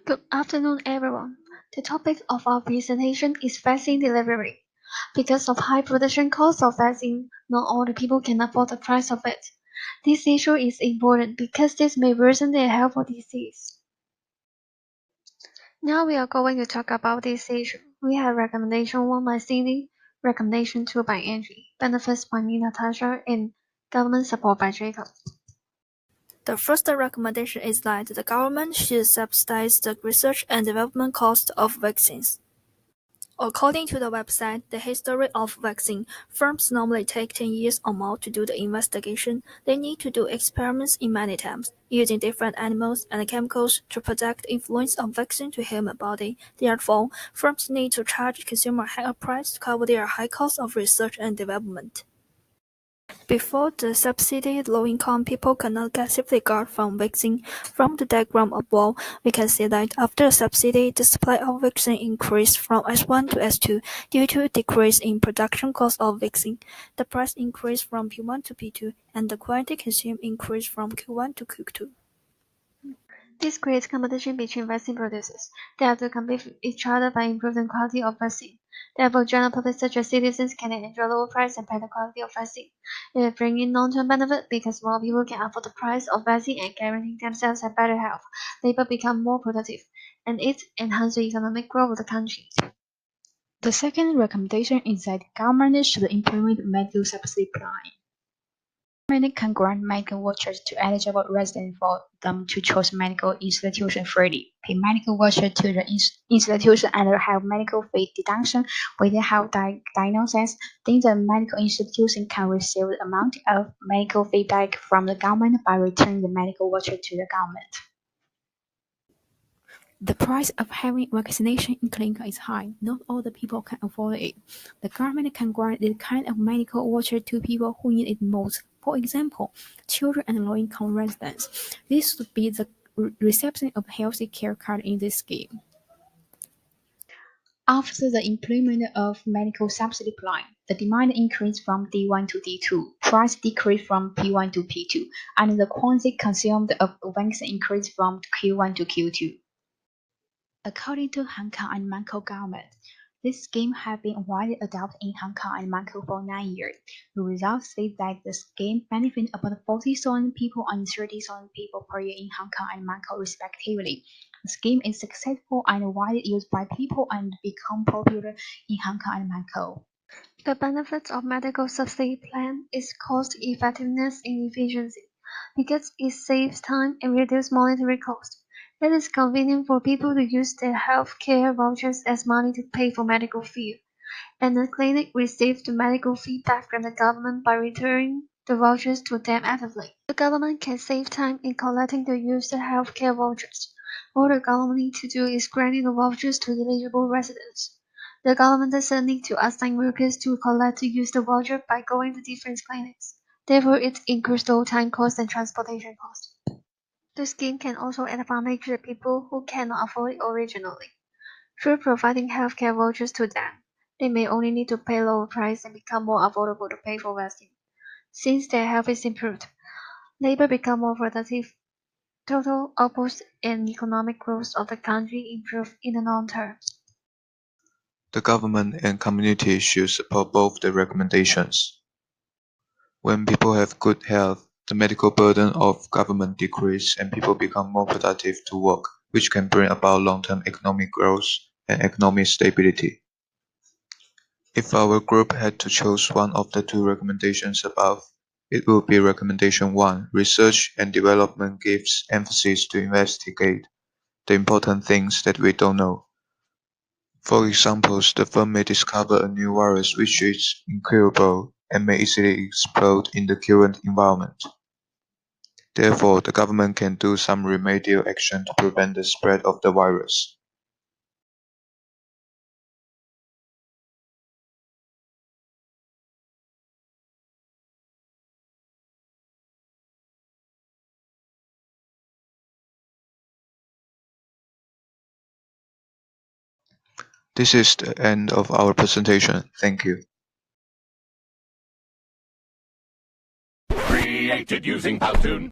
Good afternoon, everyone. The topic of our presentation is vaccine delivery. Because of high production costs of vaccine, not all the people can afford the price of it. This issue is important because this may worsen their health or disease. Now we are going to talk about this issue. We have recommendation 1 by Cindy, recommendation 2 by Angie, benefits by me, Natasha, and government support by Jacob. The first recommendation is that the government should subsidize the research and development cost of vaccines. According to the website The History of Vaccine, firms normally take 10 years or more to do the investigation. They need to do experiments in many times, using different animals and chemicals to predict the influence of vaccine to human body. Therefore, firms need to charge consumer a higher price to cover their high cost of research and development. Before the subsidy, low-income people cannot get safeguard from vaccine. From the diagram above, we can see that after the subsidy, the supply of vaccine increased from S1 to S2 due to a decrease in production cost of vaccine. The price increased from P1 to P2, and the quantity consumed increased from Q1 to Q2. This creates competition between vaccine producers. They have to compete with each other by improving the quality of vaccine. Therefore, general public such as citizens can enjoy lower price and better quality of vaccine. It will bring in long-term benefit because more people can afford the price of vaccine and guarantee themselves a better health. Labor become more productive, and it enhances the economic growth of the country. The second recommendation is that government should implement medical subsidy plan. Government can grant medical vouchers to eligible residents for them to choose medical institution freely, pay medical voucher to the institution and have medical fee deduction when they have diagnosis. Then the medical institution can receive the amount of medical fee back from the government by returning the medical voucher to the government. The price of having vaccination in clinic is high. Not all the people can afford it. The government can grant this kind of medical voucher to people who need it most. For example, children and low-income residents. This would be the reception of healthy care card in this scheme. After the implementation of medical subsidy plan, the demand increased from D1 to D2, price decreased from P1 to P2, and the quantity consumed of vaccine increased from Q1 to Q2. According to Hong Kong and Macquarie government, this scheme has been widely adopted in Hong Kong and Macquarie for 9 years. The results state that the scheme benefits about 40,000 people and 30,000 people per year in Hong Kong and Macquarie respectively. The scheme is successful and widely used by people and become popular in Hong Kong and Macquarie. The benefits of medical subsidy plan is cost effectiveness and efficiency because it saves time and reduces monetary cost. It is convenient for people to use their health care vouchers as money to pay for medical fee, and the clinic receives the medical fee back from the government by returning the vouchers to them actively. The government can save time in collecting the used health care vouchers. All the government needs to do is granting the vouchers to eligible residents. The government doesn't need to assign workers to collect the used voucher by going to different clinics. Therefore, it increases the time cost and transportation cost. The scheme can also advantage the people who cannot afford it originally. Through providing healthcare vouchers to them, they may only need to pay lower price and become more affordable to pay for vaccine. Since their health is improved, labor become more productive. Total output and economic growth of the country improve in the long term. The government and community should support both the recommendations. When people have good health, the medical burden of government decreases and people become more productive to work, which can bring about long-term economic growth and economic stability. If our group had to choose one of the two recommendations above, it would be recommendation 1. Research and development gives emphasis to investigate the important things that we don't know. For example, the firm may discover a new virus which is incurable and may easily explode in the current environment. Therefore, the government can do some remedial action to prevent the spread of the virus. This is the end of our presentation. Thank you. Created using Powtoon.